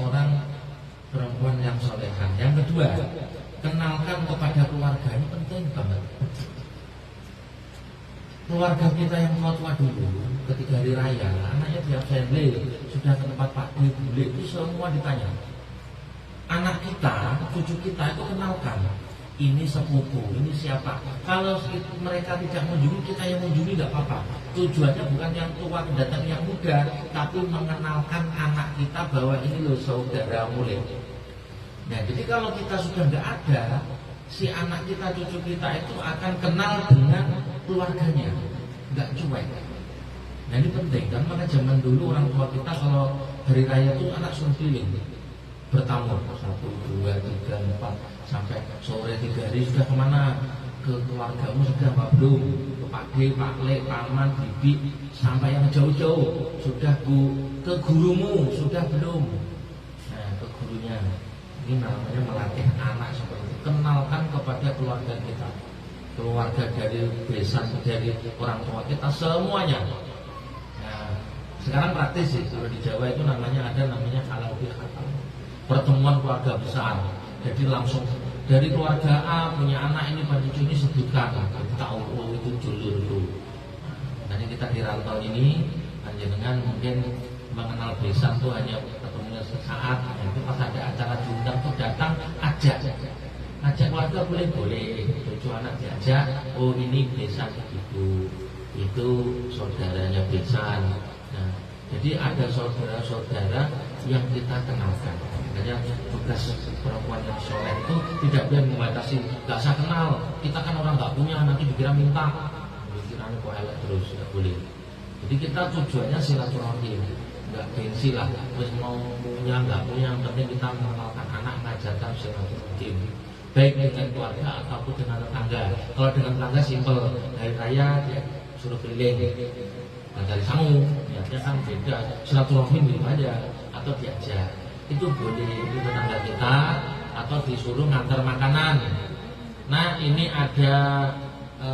seorang perempuan yang solehah. Yang kedua, kenalkan kepada keluarga, ini penting banget. Keluarga kita yang tua dulu, ketika hari raya, anaknya di absenle, sudah ke tempat Pak D, Bule, itu semua ditanya. Anak kita, cucu kita itu kenalkan, ini sepupu, ini siapa. Kalau mereka tidak mengunjungi, kita yang mengunjungi nggak apa-apa. Tujuannya bukan yang tua datang yang muda, tapi mengenalkan anak kita bahwa ini loh saudara mulai. Nah, jadi kalau kita sudah nggak ada, si anak kita, cucu kita itu akan kenal dengan keluarganya, nggak cuek. Nah, ini penting, kan maka zaman dulu orang tua kita kalau hari raya itu anak suruh keliling, bertamu 1, 2, 3, 4 sampai sore 3 hari sudah kemana? Ke keluargamu sudah apa belum? Ke Pak D, Pak Le, Paman, Bibi, sampai yang jauh-jauh sudah Bu, ke gurumu sudah belum? Nah, ke gurunya. Ini namanya melatih anak seperti itu. Kenalkan kepada keluarga kita, keluarga dari besan, dari orang tua kita, semuanya. Nah, sekarang praktis sih, kalau di Jawa itu namanya halal bihalal, pertemuan keluarga besar. Jadi langsung dari keluarga A punya anak ini pada cucu ini sebutkan, tahu oh itu julurku. Nanti kita di rantau ini hanya dengan mungkin mengenal besan tuh hanya ketemunya sesaat. Nanti pas ada acara diundang tuh datang, ajak keluarga boleh, cucu anak diajak. Oh ini besan itu saudaranya besan. Nah, jadi ada saudara-saudara yang kita kenalkan. Makanya tugas perempuan yang soleh itu tidak boleh membatasi, nggak usah kenal. Kita kan orang nggak punya, nanti dikira minta, dikiranya kok elek terus, nggak boleh. Jadi kita tujuannya silaturahim, nggak gengsi lah. Terus mau punya nggak punya, yang penting kita mengenalkan anak, mengajarkan silaturahim, baik dengan keluarga ataupun dengan tetangga. Kalau dengan tetangga simpel, hari raya ya suruh keliling, cari sangu, ya kan beda. Silaturahim gitu aja, atau diajak. Itu boleh di tetangga kita, atau disuruh ngantar makanan. Nah ini ada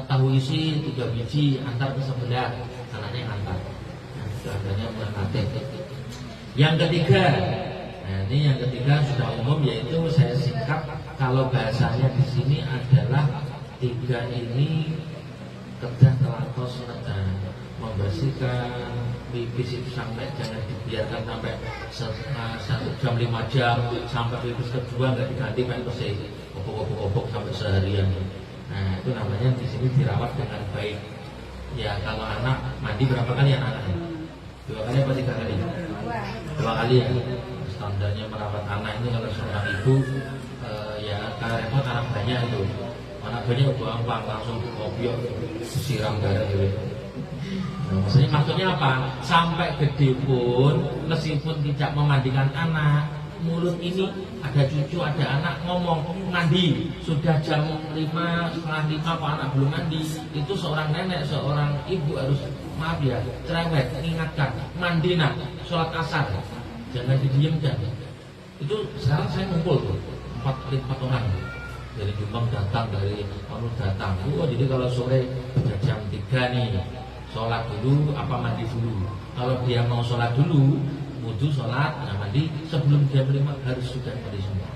tahu isi 3 biji, antar ke sebelah, anaknya ngantar. Nah, keluarganya mengantar. Yang ketiga, nah ini yang ketiga sudah umum, yaitu saya singkat. Kalau bahasanya di sini adalah 3 ini kedah telatos membersihkan pipis itu sampai jangan dibiarkan sampai 1 jam 5 jam, sampai pipis kedua nggak diganti kan bersih, kopok sampai seharian. Nah itu namanya di sini dirawat dengan baik. Ya kalau anak mandi berapa kali anak-anaknya? 2 kali apa 3 kali? 2 kali ya. Standarnya merawat anak ini kalau seorang ibu ya karena repot anak banyak itu. Anak banyak gampang langsung kopiok disiram darah gitu. Maksudnya apa? Sampai gede pun meskipun tidak memandikan anak, mulut ini ada cucu, ada anak ngomong mandi, sudah jam 5, setengah 5 kok anak belum mandi. Itu seorang nenek, seorang ibu harus maaf ya, cerewet, mengingatkan mandi nak, sholat asar, jangan didiamkan. Itu sekarang saya ngumpul tuh 4 orang dari Jombang datang, dari Panu datang. Jadi kalau sore jam 3 nih sholat dulu apa mandi dulu. Kalau dia mau sholat dulu, wudu sholat, nah mandi sebelum jam 5 harus sudah mandi semua.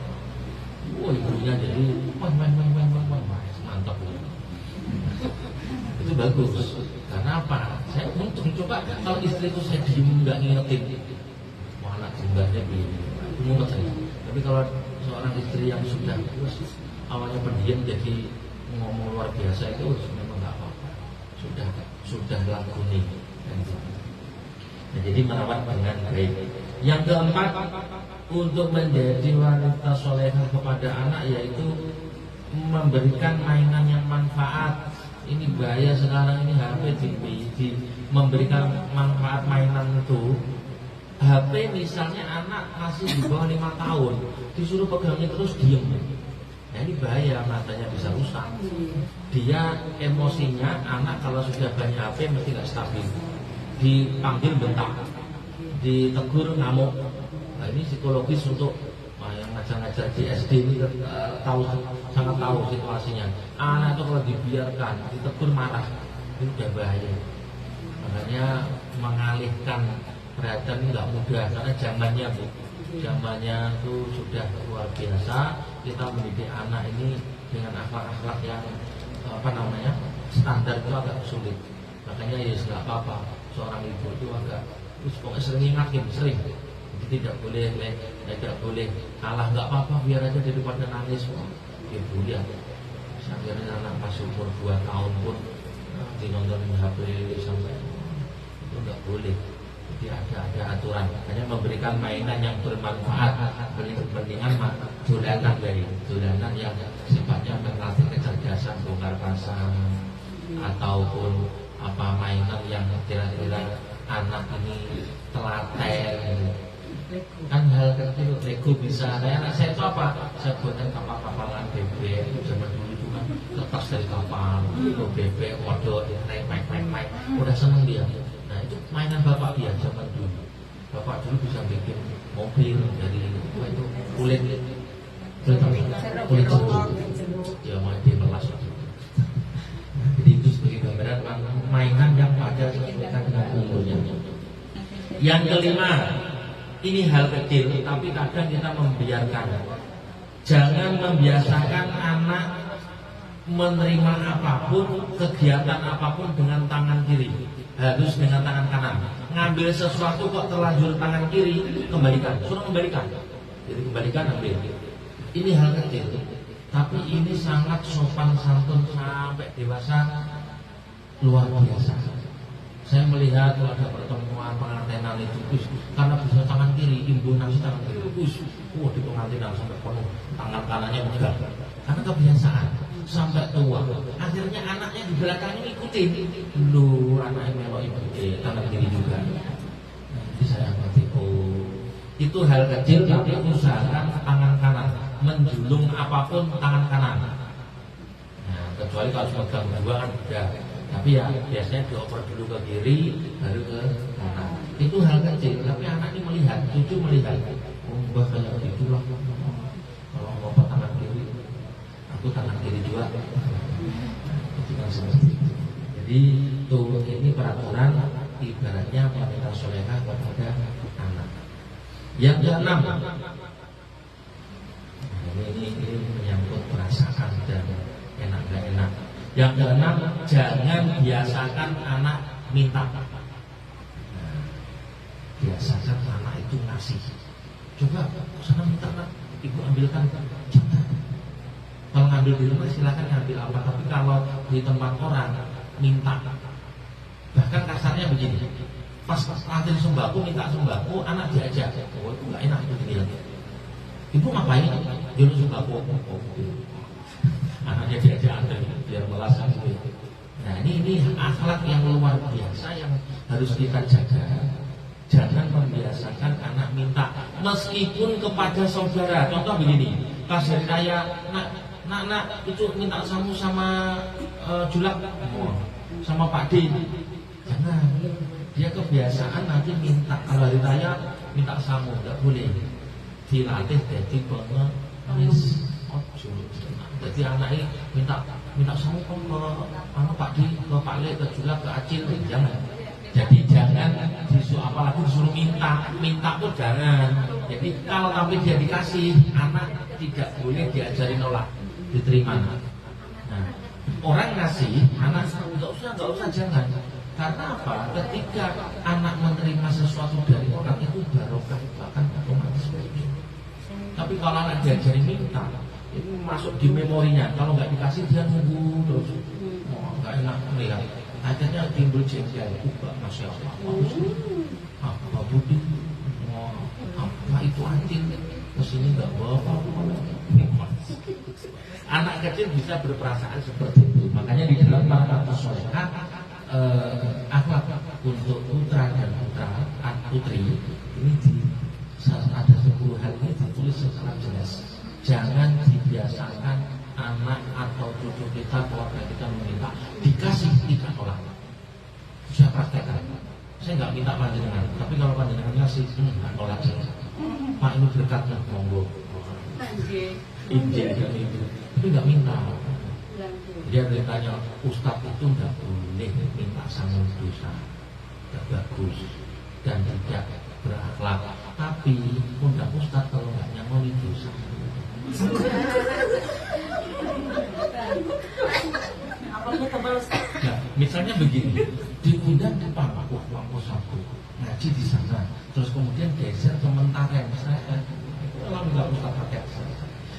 Ibunya jadi mantap. Itu bagus. Karena apa? Saya untung coba kalau istriku saya diem nggak ngingetin, anak jembahnya begini, ngumpet saya. Tapi kalau seorang istri yang sudah awalnya pendiam jadi ngomong luar biasa, itu memang nggak apa-apa. Sudah laku nih. Nah, jadi merawat dengan baik. Yang keempat, untuk menjadi wanita solehah kepada anak, yaitu memberikan mainan yang manfaat. Ini bahaya sekarang ini HP di memberikan manfaat mainan itu. HP misalnya anak masih di bawah 5 tahun disuruh pegangin terus diem. Nah, ini bahaya, matanya bisa rusak. Dia emosinya, anak kalau sudah banyak HP mesti nggak stabil. Dipanggil bentak, ditegur ngamuk. Nah, ini psikologis untuk yang ngajar-ngajar di SD ini sangat tahu situasinya. Anak itu kalau dibiarkan, ditegur marah, itu udah bahaya. Makanya mengalihkan perhatian ini nggak mudah, karena zamannya Bu, zamannya itu sudah luar biasa. Kita mendidik anak ini dengan akhlak-akhlak yang standar itu agak sulit. Makanya ya nggak apa-apa, seorang ibu itu agak pokoknya sering ingatin, sering. Jadi tidak boleh kalah, nggak apa-apa, biar aja daripada nangis. Ibu ya, akhirnya anak pas umur 2 tahun pun dinontonin HP sampai itu nggak boleh. Jadi ada aturan, hanya memberikan mainan yang bermanfaat, berkepentingan dolanan dolanan yang sifatnya melatih kecerdasan, bongkar pasang, ataupun mainan yang kira-kira anak ini telaten. Kan hal kecil, Lego bisa. Anak saya itu apa? Saya buatkan kapal-kapalan bebek. Zaman dulu itu kan kertas dari kapal, bebek, kodok, rempek, udah seneng dia. Nah itu mainan bapak dia zaman dulu. Bapak dulu bisa bikin mobil dari itu kulit jeruk. Ya mau dimelas. Jadi itu sebagai gambaran mainan yang pada sesuaikan dengan umurnya. Yang kelima, ini hal kecil tapi kadang kita membiarkan. Jangan membiasakan anak menerima apapun, kegiatan apapun dengan tangan kiri. Harus dengan tangan kanan. Ngambil sesuatu kok terlanjur tangan kiri, kembalikan. Suruh kembalikan. Jadi kembalikan, ambil. Ini hal kecil, tapi ini sangat sopan santun sampai dewasa luar biasa. Saya melihat kalau ada pertemuan pengantinan itu, karena bisa tangan kiri, ibu nasi tangan kiri, di pengantinan sampai penuh, tangan kanannya megang. Karena kebiasaan sampai tua. Akhirnya anaknya di belakangnya ikutin. Lu anaknya melok ibu, tangan kiri juga. Jadi saya ngerti, itu hal kecil tapi usahakan tangan kanan, menjulung apapun tangan kanan. Nah, kecuali kalau megang dua kan udah. Tapi ya biasanya dioper dulu ke kiri, baru ke kanan. Itu hal kecil, tapi anak ini melihat, cucu melihat. Mbah kayak gitulah. Kalau bapak tangan kiri, aku tangan kiri juga. Itu kan seperti itu. Jadi tuh ini peraturan ibaratnya wanita solehah kepada anak. Yang keenam, ini menyangkut perasaan dan enak gak enak. Yang keenam, jangan biasakan anak minta. Biasakan anak itu ngasih. Coba sana minta nak, ibu ambilkan. Jangan. Kalau ngambil di rumah silakan ngambil apa, tapi kalau di tempat orang minta, bahkan kasarnya begini. Pas antri sembako minta sembako, anak diajak. Oh itu nggak enak itu dilihat. Ibu ngapain? Jual sembako. Anaknya diajak antri biar melasan gitu. Nah ini akhlak yang luar biasa yang harus kita jaga. Jangan membiasakan anak minta, meskipun kepada saudara. Contoh begini, pas hari raya, nak itu minta samu sama Julak, sama Pak D. Jangan, dia kebiasaan nanti minta kalau hari raya minta samu, nggak boleh. Dilatih jadi pengemis. Jadi anak ini minta samu ke Pak D, ke Pak Le, ke Julak, ke Acil, jangan. Jadi jangan apalagi disuruh minta pun jangan. Jadi kalau tapi dia dikasih, anak tidak boleh diajari nolak, diterima. Nah, orang ngasih, anak nggak usah jangan. Karena apa? Ketika anak menerima sesuatu dari orang itu barokah, bahkan otomatis begitu. Tapi kalau anak diajari minta, itu masuk di memorinya. Kalau nggak dikasih dia nunggu terus, nggak enak melihat. Akhirnya timbul jengkel, masya Allah, apa budi, apa itu anjing, kesini nggak bawa. Anak kecil bisa berperasaan seperti itu. Makanya di dalam Ma'rifat Sholihah, akhlak untuk putra dan putri ini ada 10 hal ini ditulis secara jelas. Jangan dibiasakan anak atau cucu kita, keluarga kita meminta, dikasih tidak tolak. Saya praktekkan. Saya nggak minta panjenengan, tapi kalau panjenengan ngasih, nggak tolak saya. Pak ini berkatnya, monggo. Injil dan itu, tapi nggak minta. Dia bertanya, Ustadz itu nggak boleh minta sama dosa, nggak bagus dan tidak berakhlak. Tapi undang Ustadz Nah, misalnya begini, diundang ke Papua, Papua satu, ngaji di sana, terus kemudian geser ke Mentaren, saya alhamdulillah Ustaz pakai.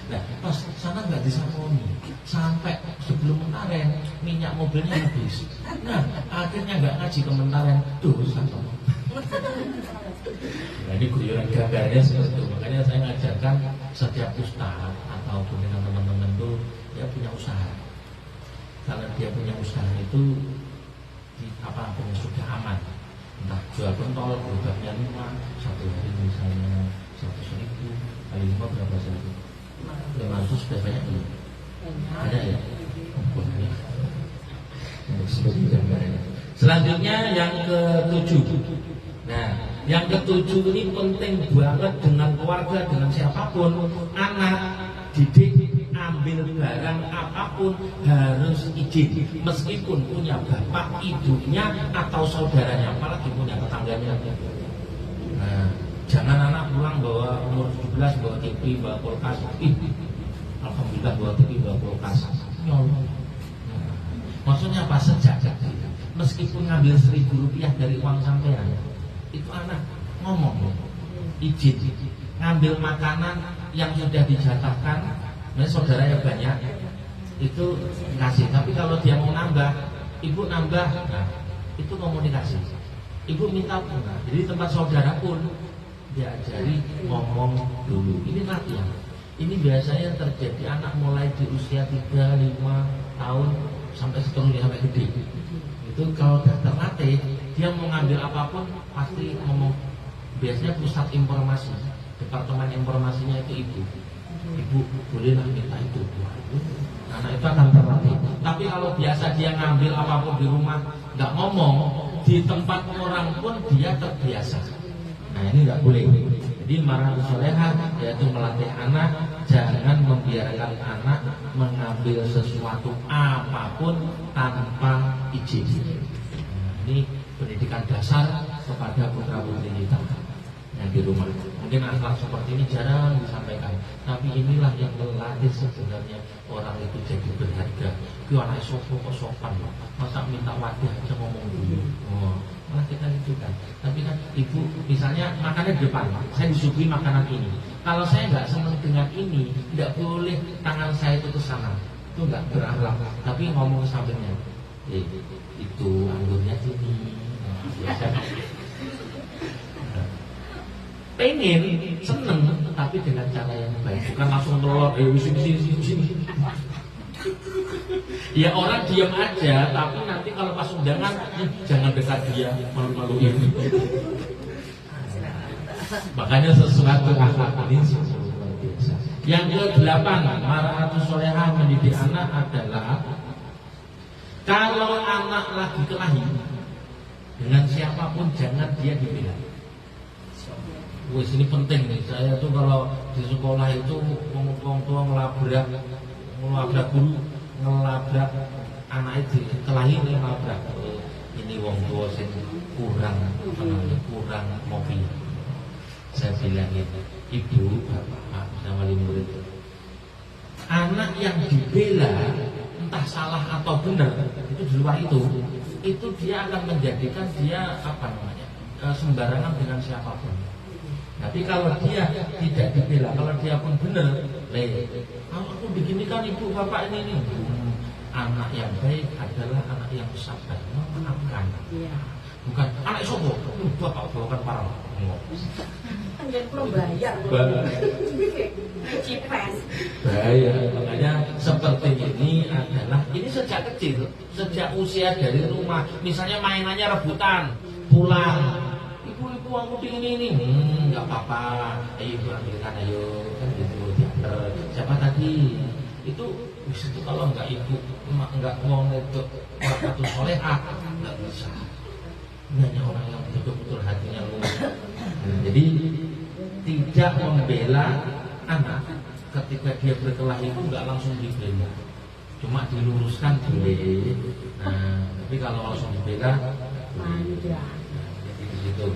Nah, pas sana nggak disaponi, sampai sebelum Mentaren minyak mobilnya habis. Nah, akhirnya nggak ngaji ke Mentaren, dosa. Nah, ini guyonan gambarnya seperti itu. Makanya saya ngajarkan setiap ustaz ataupun dengan teman-teman itu dia punya usaha. Kalau dia punya usaha itu apa-apa sudah aman. Entah jual pentol, gerobaknya 5, satu hari misalnya 100.000, kali 5 berapa sih? 500 sudah banyak belum? Ada ya? Banyak. Seperti gambarnya. Selanjutnya yang ke-7. Nah, yang ke-7 ini penting banget dengan keluarga, dengan siapapun. Anak didik ambil barang apapun harus izin, meskipun punya bapak, ibunya atau saudaranya, apalagi punya tetangganya. Nah, jangan anak pulang bawa umur 17 bawa TV, bawa kulkas. Alhamdulillah bawa TV, bawa kulkas. Nyolong. Nah, maksudnya apa? Sejak meskipun ngambil 1.000 rupiah dari uang sampean, itu anak ngomong izin. Ngambil makanan yang sudah dijatahkan, nah saudara yang banyak itu kasih. Tapi kalau dia mau nambah, ibu nambah, nah, itu komunikasi. Ibu minta bunga. Jadi tempat saudara pun diajari ngomong dulu. Ini latihan. Ini biasanya terjadi anak mulai di usia 3-5 tahun sampai seterusnya sampai gede. Itu kalau sudah terlatih, dia mau ngambil apapun pasti ngomong. Biasanya pusat informasi, departemen informasinya itu ibu. Ibu bolehlah minta itu. Anak itu akan terlatih. Tapi kalau biasa dia ngambil apapun di rumah nggak ngomong, di tempat orang pun dia terbiasa. Nah ini nggak boleh. Jadi marhatus sholehah yaitu melatih anak, jangan membiarkan anak mengambil sesuatu apapun tanpa izin. Ini pendidikan dasar kepada putra putri kita yang di rumah. Mungkin akhlak seperti ini jarang disampaikan, tapi inilah yang melatih sebenarnya orang itu jadi berharga. Kau anak sopo kok sopan, masa minta wadah aja ngomong dulu. Malah kita itu kan. Tapi kan ibu misalnya makannya di depan, saya disuguhi makanan ini. Kalau saya nggak senang dengan ini, nggak boleh tangan saya itu ke sana. Itu nggak berakhlak. Tapi ngomong sampingnya, itu anggurnya sini. Pengen, seneng, tapi dengan cara yang baik, bukan langsung telur, sini. Ya orang diam aja, tapi nanti kalau pas undangan, jangan dekat dia, malu-maluin. Makanya sesuatu akhlak ini luar biasa. Yang ke-8, marhatus sholehah mendidik anak adalah kalau anak lagi kelahi dengan siapapun jangan dia dibela. Wes ini penting nih. Saya tuh kalau di sekolah itu ngomong tua ngelabrak guru, ngelabrak anak itu kelahi nih ngelabrak. Ini wong tua sing kurang mobil. Saya bilangin, ibu, bapak, sama wali murid. Anak yang dibela entah salah atau benar itu di luar itu dia akan menjadikan dia sembarangan dengan siapapun. Tapi kalau dia tidak dibela, kalau dia pun benar, aku begini kan ibu bapak ini anak yang baik adalah anak yang sabar, memaafkan. Bukan anak sobo, bapak bawakan parah. Anjir belum bayar. Cipes. Bahaya. Makanya seperti ini adalah ini sejak kecil, sejak usia dari rumah. Misalnya mainannya rebutan, pulang. Ibu aku pingin ini, nggak apa-apa. Ayo ibu ambilkan ayo, kan gitu diantar. Siapa tadi? Itu kalau nggak ibu, nggak mau itu marhatus sholehah, nggak bisa. Ini hanya orang yang betul-betul hatinya luas. Jadi tidak membela anak ketika dia berkelahi itu nggak langsung dibela, cuma diluruskan boleh. Nah, tapi kalau langsung dibela, jadi di situ.